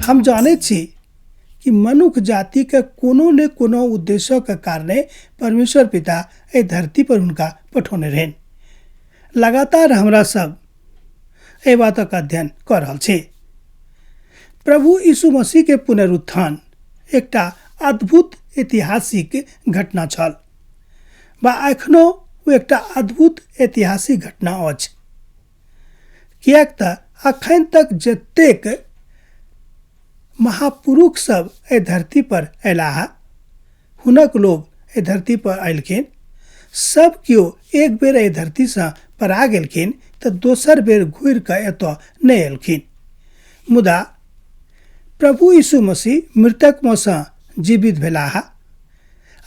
हम जाने छी कि मनुष्य जाति के कोनो ने कोनो उद्देश्य के कारणे परमेश्वर पिता ए धरती पर उनका पठौने रहन। लगातार हमरा सब ए बातक अध्ययन कर रहल छी। प्रभु यीशु मसीह के पुनरुत्थान एकटा अद्भुत ऐतिहासिक घटना छल बा एखनो ओ एकटा अद्भुत ऐतिहासिक घटना अछि। कियाक त अखन तक जतेक महापुरुष सब ए धरती पर अयलाह, हुनक लोग ए धरती पर अयलखिन, सब केओ एक बेर ए धरती से परा गेलखिन त दोसर बेर घुर के एतऽ नहीं एलखिन। मुदा प्रभु यीशु मसीह मृतक में से जीवित भेलाह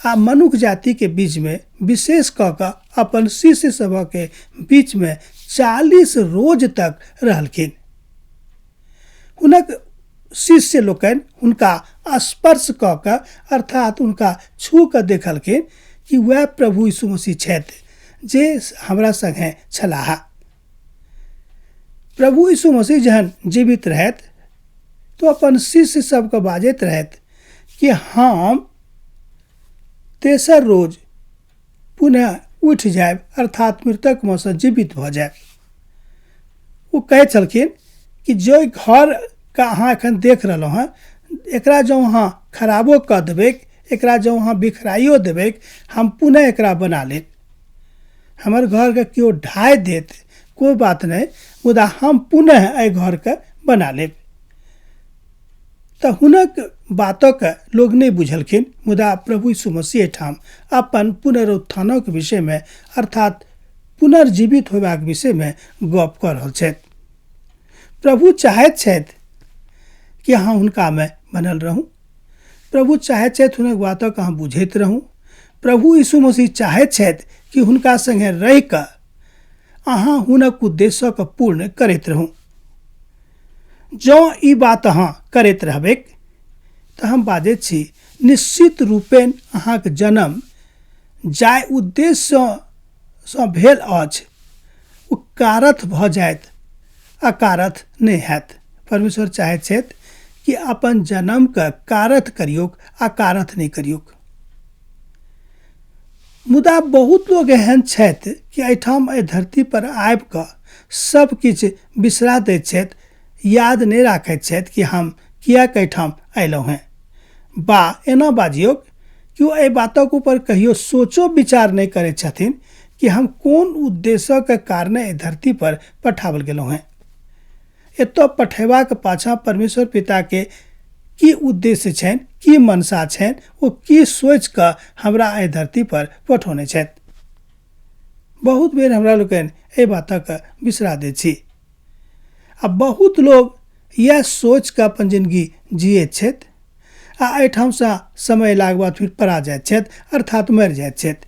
आ मनुष्य जाति के बीच में विशेष क के अपन शिष्य सब के बीच में 40 रोज तक रहलखिन। हुनक शिष्य लोकन हुनका स्पर्श क के अर्थात उनका छू के देखलखिन कि वह प्रभु यीशु मसीह छथि जे हमरा संगे छलाह। प्रभु यीशु मसीह जहन जीवित रहत तो अपन शिष्य सबके बाजैत रहत कि हम तेसर रोज पुनः उठ जाए अर्थात मृतक में से जीवित भ जाए। वो कहे छलखिन कि जो घर का अहाँ एखन देख रहलो हैं एकरा जो अहाँ खराबो क देबे, एकरा जो अहाँ बिखराइयो देबे, हम पुनः एकरा बना लेब। हमर घर के केओ ढाई देत कोई बात नहीं, मुदा हम पुनः ए घर के बना लेब। त हुनक बातक लोग नहीं बुझलखिन, मुदा प्रभु यीशु मसीह ठाम अपन पुनरुत्थानक विषय में अर्थात पुनर्जीवित होबाक विषय में गप कर रहल छथि। प्रभु चाहैत छथि कि अहाँ हुनका में बनल रहूं। प्रभु चाहैत छथि हुनक बातक अहाँ बुझैत रहूं। प्रभु यीशु मसीह चाहैत छथि कि हुनका संगे रहि कऽ अहाँ हुनक उद्देश्य के पूर्ण करैत रहूं। जो ई बात अहाँ करैत रहबै त हम बाजैत छी निश्चित रूपेण अहाँक जन्म जाय उद्देश्य सँ भेल अछि ओ कारथ भ जायत, अकारथ नहीं हैत। परमेश्वर चाहैत छथि कि अपन जन्म के कारथ करियौक, अकारथ नहीं करियौक। मुदा बहुत लोग एहन छथि कि एहिठाम एहि धरती पर आबि कऽ सब किछु बिसरा दैत छथि, याद नहीं राखैत छथि कि हम कियाक एहिठाम अयलहुँ हैं। बा एना बाजियौ कि ओ एहि बातक ऊपर कहियो सोचो विचार नहीं करैत छथिन कि हम कोन उद्देश्य के कारणे एहि धरती पर पठाओल गेलहुँ हैं। एतऽ पठेबाक पाछा परमेश्वर पिता के की उद्देश्य छनि, की मनसा छनि, ओ की सोच कऽ हमरा एहि धरती पर पठौने छथि। बहुत बेर हमरा लोकनि एहि बातक बिसरा दैत छी। आ बहुत लोग यह सोच के अपन जिंदगी जियैत छथि आ एहिठाम से समय लागबाक बाद फिर परा जाइत छथि अर्थात मरि जाइत छथि।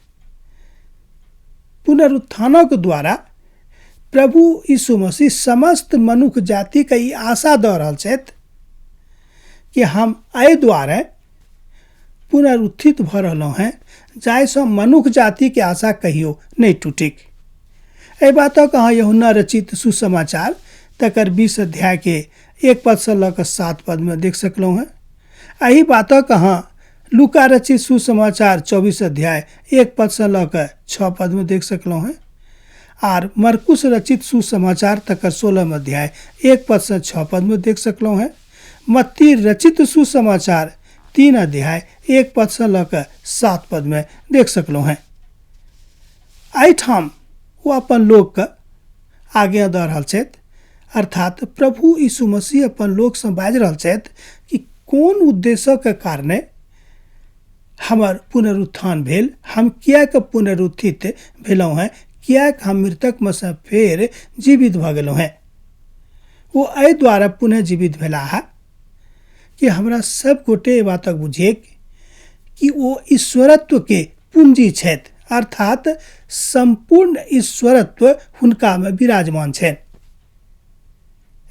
पुनरुत्थानक द्वारा प्रभु यीशु मसीह समस्त मनुष्य जाति के ई आशा दऽ रहल छथि कि हम एहि द्वारे पुनरुत्थित भ रहलहुँ हैं जाहिसँ मनुष्य जाति के आशा कहियो नहीं टूटिक। एहि बातक अहाँ यूहन्ना रचित सुसमाचार तकर 20 अध्याय के 1 पद से लऽ कऽ 7 पद में देख सकलहुँ हैं। एही बातक अहाँ लूका रचित सुसमाचार 24 अध्याय 1 पद से लऽ कऽ 6 पद में देख सकलहुँ हैं। आर मरकुस रचित सुसमाचार तकर 16 अध्याय 1 पद से 6 पद में देख सकलहुँ हैं। मत्ती रचित सुसमाचार 3 अध्याय 1 पद से लऽ कऽ 7 पद में देख सकलहुँ हैं। एहिठाम वो अपन लोक के आज्ञा दऽ रहल छथि अर्थात प्रभु यीशु मसीह अपन लोक से बाजि रहल छथि कि कोन उद्देश्य के कारणे हमर पुनरुत्थान भेल, हम कियाक पुनरुत्थित भेलहुँ हैं, कियाक हम मृतक में से फेर जीवित भ गेलहुँ हैं। वो एहि द्वारा पुनः जीवित भेलाह कि हमरा सब गोटे ई बातक बुझे कि वो ईश्वरत्व के पूंजी छथि अर्थात संपूर्ण ईश्वरत्व हुनका में विराजमान छनि।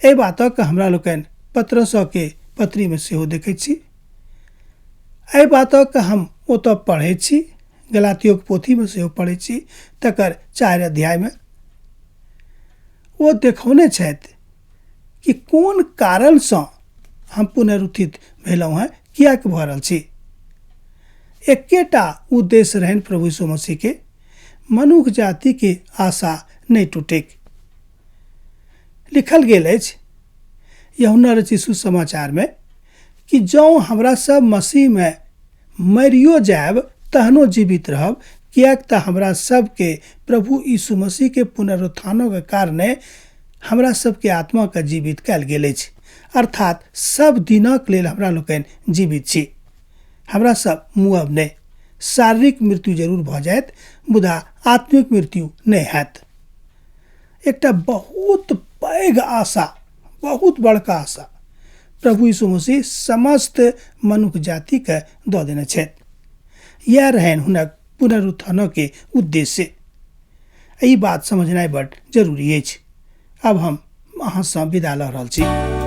एहि बातक हमरा लोकनि पत्रस के पत्री में सेहो देखैत छी। एहि बातक हम ओतऽ पढ़ै छी, गलातियो के पोथी में सेहो पढ़ै छी तकर 4 अध्याय में। वो देखौने छथि कि कोन कारण सँ हम पुनरुत्थित भेलहुँ हैं किएक भऽ रहल छी। एकेटा उद्देश्य रहनि प्रभु यीशु मसीह के, मनुष्य जाति के आशा नहीं टूटे। लिखल गेल अछि यूहन्ना रचित सुसमाचार में कि जौं हमरा सब मसीह में मरियो जायब तहनो जीवित रहब, किएक तऽ हमरा सबके प्रभु यीशु मसीह के पुनरुत्थानो के कारणे हमरा सबके आत्मा के जीवित कयल गेल अछि। अर्थात सब दिनक लेल हमरा लोकनि जीवित छी। हमरा सब मुअब नहि, शारीरिक मृत्यु जरूर भऽ जायत मुदा आत्मिक मृत्यु नहि हैत। एकटा बहुत पैघ आशा, बहुत बड़का आशा प्रभु यीशु मसीह समस्त मनुष्य जाति के दऽ देने छथि। यह रहनि हुनक पुनरुत्थान के उद्देश्य। ई बात समझनाइ बड़ जरूरी अछि। अब हम अहाँ सँ विदा लऽ रहल छी।